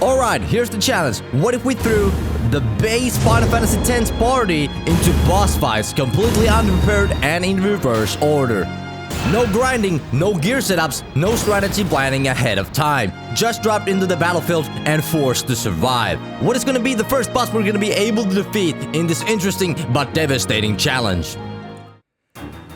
Alright, here's the challenge. What if we threw the base Final Fantasy X party into boss fights completely unprepared and in reverse order? No grinding, no gear setups, no strategy planning ahead of time. Just dropped into the battlefield and forced to survive. What is going to be the first boss we're going to be able to defeat in this interesting but devastating challenge?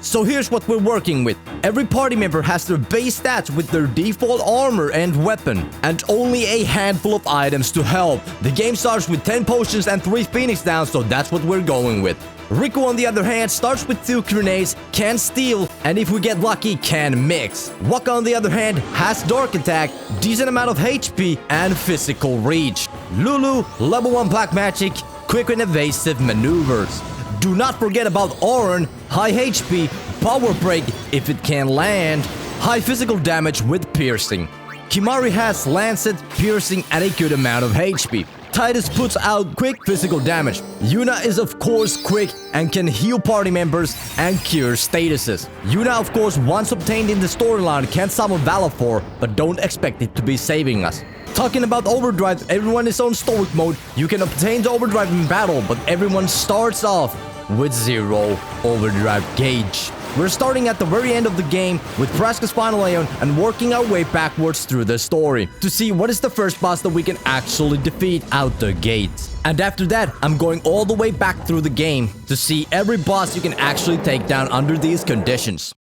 So here's what we're working with. Every party member has their base stats with their default armor and weapon, and only a handful of items to help. The game starts with 10 potions and 3 phoenix downs, so that's what we're going with. Riku, on the other hand, starts with 2 grenades, can steal, and if we get lucky, can mix. Waka, on the other hand, has dark attack, decent amount of HP, and physical reach. Lulu, level 1 black magic, quick and evasive maneuvers. Do not forget about Auron, high HP, power break if it can land, high physical damage with piercing. Kimahri has lancet, piercing, and a good amount of HP. Titus puts out quick physical damage. Yuna is of course quick and can heal party members and cure statuses. Yuna, of course, once obtained in the storyline, can summon Valifor, but don't expect it to be saving us. Talking about overdrive, everyone is on stoic mode. You can obtain the overdrive in battle, but everyone starts off with 0 overdrive gauge. We're starting at the very end of the game with Vraska's Final Aeon and working our way backwards through the story to see what is the first boss that we can actually defeat out the gates. And after that, I'm going all the way back through the game to see every boss you can actually take down under these conditions.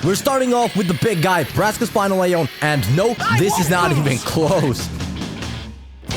We're starting off with the big guy, Vraska's Final Aeon, and no, this is not even close.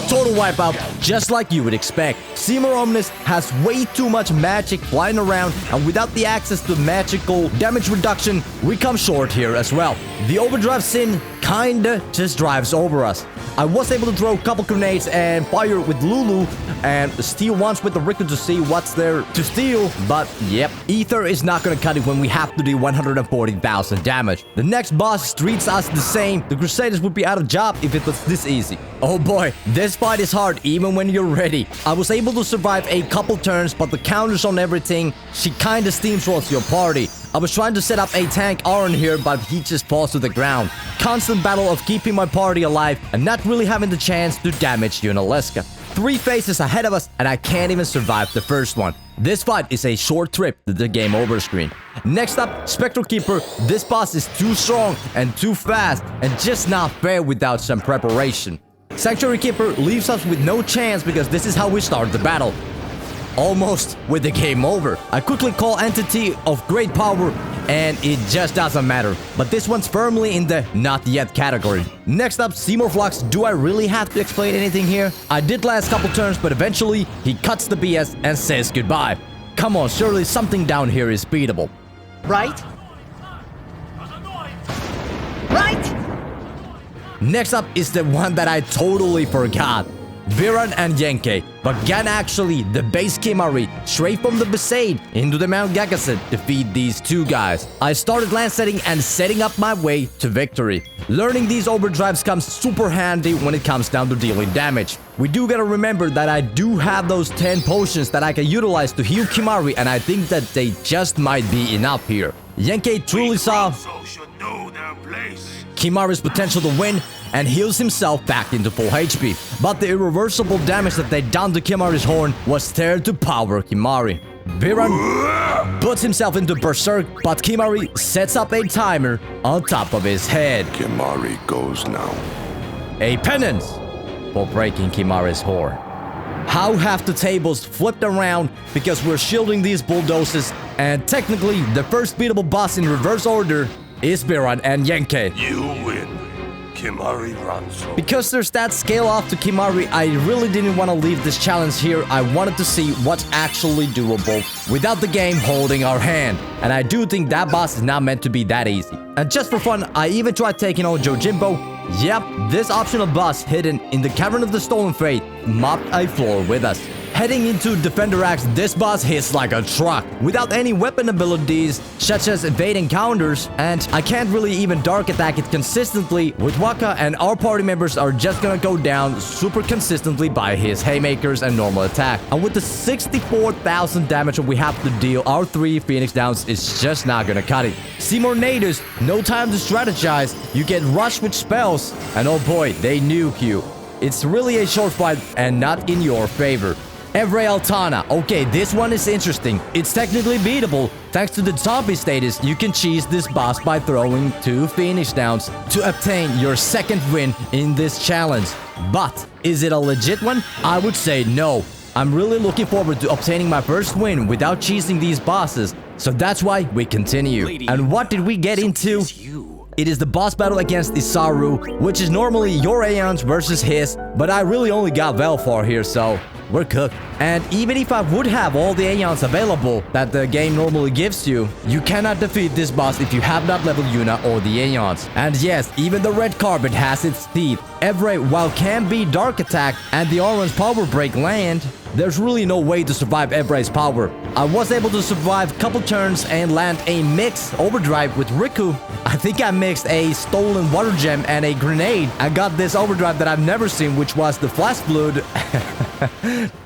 Total wipeout, just like you would expect. Seymour Omnis has way too much magic flying around, and without the access to magical damage reduction, we come short here as well. The overdrive Sin kinda just drives over us. I was able to throw a couple grenades and fire with Lulu and steal once with the Riku to see what's there to steal, but yep, Ether is not gonna cut it when we have to do 140,000 damage. The next boss treats us the same. The Crusaders would be out of job if it was this easy. Oh boy, this fight is hard even when you're ready. I was able to survive a couple turns, but the counters on everything, she kinda steamrolls your party. I was trying to set up a tank Auron here, but he just falls to the ground. Constant battle of keeping my party alive and not really having the chance to damage Yunalesca. 3 phases ahead of us, and I can't even survive the first one. This fight is a short trip to the game over screen. Next up, Spectral Keeper. This boss is too strong and too fast, and just not fair without some preparation. Sanctuary Keeper leaves us with no chance because this is how we start the battle. Almost with the game over. I quickly call Entity of great power and it just doesn't matter. But this one's firmly in the not yet category. Next up, Seymour Fox. Do I really have to explain anything here? I did last couple turns, but eventually he cuts the BS and says goodbye. Come on, surely something down here is beatable. Right? Right? Next up is the one that I totally forgot. Viran and Yenke, but can actually the base Kimahri straight from the Besaid into the Mount Gagaset defeat these 2 guys. I started land setting and setting up my way to victory. Learning these overdrives comes super handy when it comes down to dealing damage. We do gotta remember that I do have those 10 potions that I can utilize to heal Kimahri, and I think that they just might be enough here. Yenke truly saw Kimahri's potential to win and heals himself back into full HP. But the irreversible damage that they done to Kimahri's horn was there to power Kimahri. Viran puts himself into Berserk, but Kimahri sets up a timer on top of his head. Kimahri goes now. A penance for breaking Kimahri's horn. How have the tables flipped around because we're shielding these bulldozers, and technically the first beatable boss in reverse order is Viran and Yenke. You win. Kimahri runs. Because their stats scale off to Kimahri, I really didn't want to leave this challenge here. I wanted to see what's actually doable without the game holding our hand. And I do think that boss is not meant to be that easy. And just for fun, I even tried taking on Yojimbo. Yep, this optional boss hidden in the Cavern of the Stolen Fayth mopped a floor with us. Heading into Defender Axe, this boss hits like a truck, without any weapon abilities, such as evade encounters, and I can't really even dark attack it consistently with Waka, and our party members are just gonna go down super consistently by his haymakers and normal attack. And with the 64,000 damage that we have to deal, our 3 Phoenix Downs is just not gonna cut it. Seymour natives, no time to strategize, you get rushed with spells, and oh boy, they nuke you. it's really a short fight and not in your favor. Evre Altana. Okay, this one is interesting. It's technically beatable. Thanks to the zombie status, you can cheese this boss by throwing 2 Phoenix Downs to obtain your second win in this challenge. But, is it a legit one? I would say no. I'm really looking forward to obtaining my first win without cheesing these bosses. So that's why we continue. And what did we get into? It is the boss battle against Isaru, which is normally your Aeons versus his, but I really only got Velfar here, so we're cooked. And even if I would have all the Aeons available that the game normally gives you, you cannot defeat this boss if you have not leveled Yuna or the Aeons. And yes, even the red carpet has its teeth. Evre, while can be dark attack and the orange power break land, there's really no way to survive Evre's power. I was able to survive a couple turns and land a mixed overdrive with Riku. I think I mixed a stolen water gem and a grenade. I got this overdrive that I've never seen, which was the flash blood.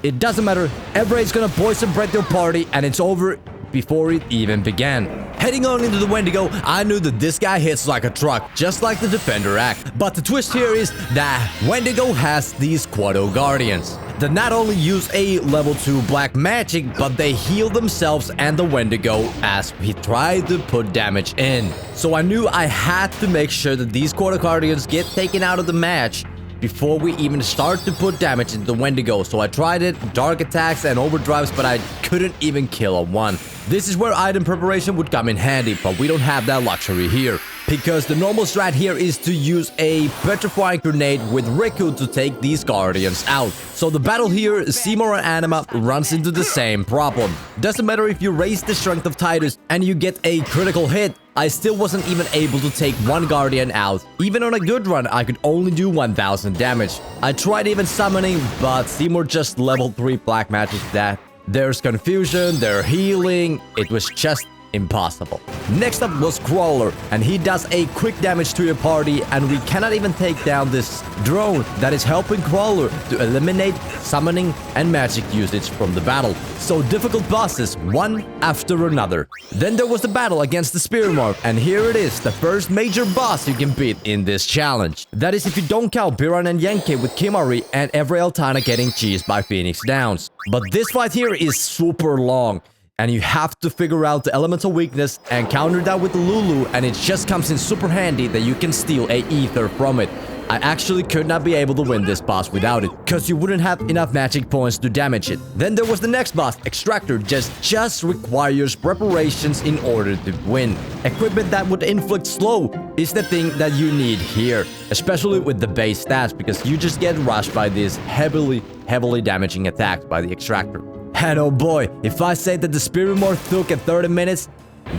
It doesn't matter. Evre is gonna poison breath your party and it's over before it even began. Heading on into the Wendigo, I knew that this guy hits like a truck, just like the Defender act. But the twist here is that Wendigo has these Quado Guardians that not only use a level 2 black magic, but they heal themselves and the Wendigo as he tried to put damage in. So I knew I had to make sure that these Quado Guardians get taken out of the match before we even start to put damage into the Wendigo. So I tried it, dark attacks and overdrives, but I couldn't even kill a one. This is where item preparation would come in handy, but we don't have that luxury here. Because the normal strat here is to use a petrifying grenade with Riku to take these guardians out. So the battle here, Seymour and Anima runs into the same problem. Doesn't matter if you raise the strength of Titus and you get a critical hit, I still wasn't even able to take one guardian out. Even on a good run, I could only do 1000 damage. I tried even summoning, but Seymour just level 3 black magic that. There's confusion, they're healing, it was just impossible. Next up was Crawler, and he does a quick damage to your party, and we cannot even take down this drone that is helping Crawler to eliminate summoning and magic usage from the battle. So difficult bosses, one after another. Then there was the battle against the Spir Mark, and here it is, the first major boss you can beat in this challenge. That is if you don't count Biran and Yenke with Kimari and Evre Altana getting cheesed by Phoenix Downs. But this fight here is super long, and you have to figure out the elemental weakness and counter that with the Lulu, and it just comes in super handy that you can steal a ether from it. I actually could not be able to win this boss without it, cause you wouldn't have enough magic points to damage it. Then there was the next boss, Extractor, just requires preparations in order to win. Equipment that would inflict slow is the thing that you need here, especially with the base stats, because you just get rushed by these heavily damaging attacks by the Extractor. And oh boy, if I say that the Spirit Morph took at 30 minutes,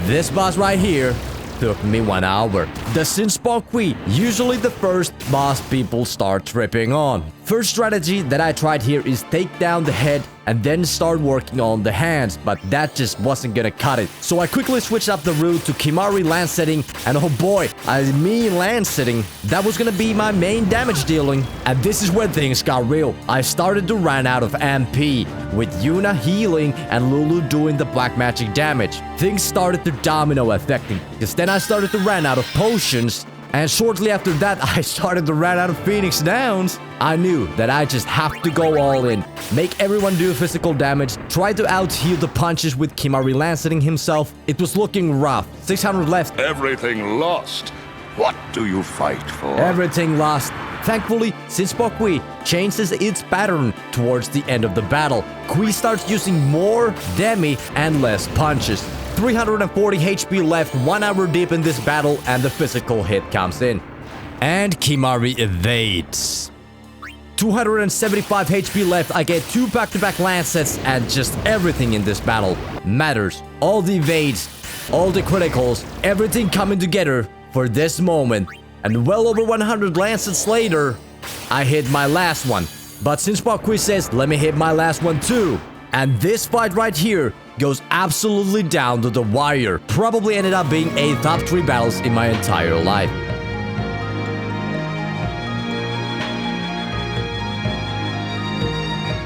this boss right here took me 1 hour. The Sinspawn Gui, usually the first boss people start tripping on. First strategy that I tried here is take down the head and then start working on the hands, but that just wasn't gonna cut it. So I quickly switched up the route to Kimari land setting, and oh boy, I mean land setting, that was gonna be my main damage dealing. And this is where things got real. I started to run out of MP, with Yuna healing and Lulu doing the black magic damage. Things started to domino affecting, because then I started to run out of potions, and shortly after that, I started to run out of Phoenix Downs. I knew that I just have to go all in, make everyone do physical damage, try to out-heal the punches with Kimari Lancetting himself. It was looking rough. 600 left. Everything lost. What do you fight for? Everything lost. Thankfully, Sinspawn Gui changes its pattern towards the end of the battle. Gui starts using more demi and less punches. 340 HP left, 1 hour deep in this battle, and the physical hit comes in. And Kimari evades. 275 HP left, I get 2 back-to-back lancets, and just everything in this battle matters. All the evades, all the criticals, everything coming together for this moment. And well over 100 lancets later, I hit my last one. But Sinspawn Gui says, let me hit my last one too. And this fight right here goes absolutely down to the wire. Probably ended up being a top 3 battles in my entire life.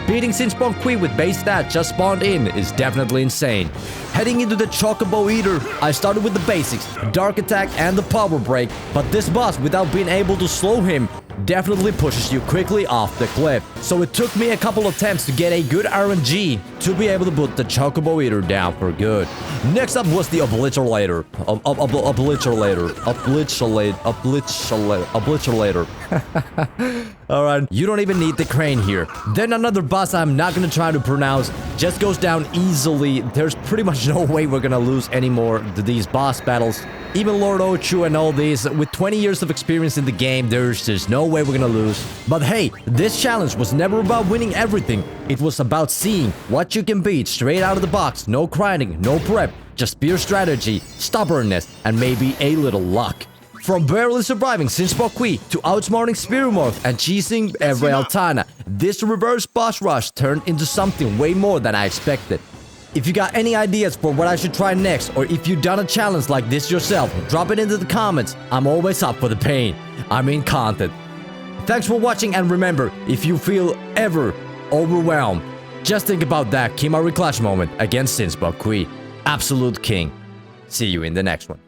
Beating Sinspawn Gui with base stat just spawned in is definitely insane. Heading into the Chocobo Eater, I started with the basics, Dark Attack and the Power Break, but this boss, without being able to slow him, definitely pushes you quickly off the cliff. So it took me a couple of attempts to get a good RNG to be able to put the Chocobo Eater down for good. Next up was the Obliterator. Obliterator. Alright, you don't even need the crane here. Then another boss I'm not gonna try to pronounce just goes down easily. There's pretty much no way we're gonna lose anymore to these boss battles. Even Lord Ochu and all these, with 20 years of experience in the game, there's no way we're gonna lose. But hey, this challenge was never about winning everything. It was about seeing what you can beat straight out of the box. No grinding, no prep, just pure strategy, stubbornness, and maybe a little luck. From barely surviving Sinsbon Qui to outsmarting Spir and cheesing every Altana, this reverse boss rush turned into something way more than I expected. If you got any ideas for what I should try next, or if you've done a challenge like this yourself, drop it into the comments. I'm always up for the pain. I mean content. Thanks for watching, and remember, if you feel ever overwhelmed, just think about that Kimari Clash moment against Sinsbon Qui. Absolute king. See you in the next one.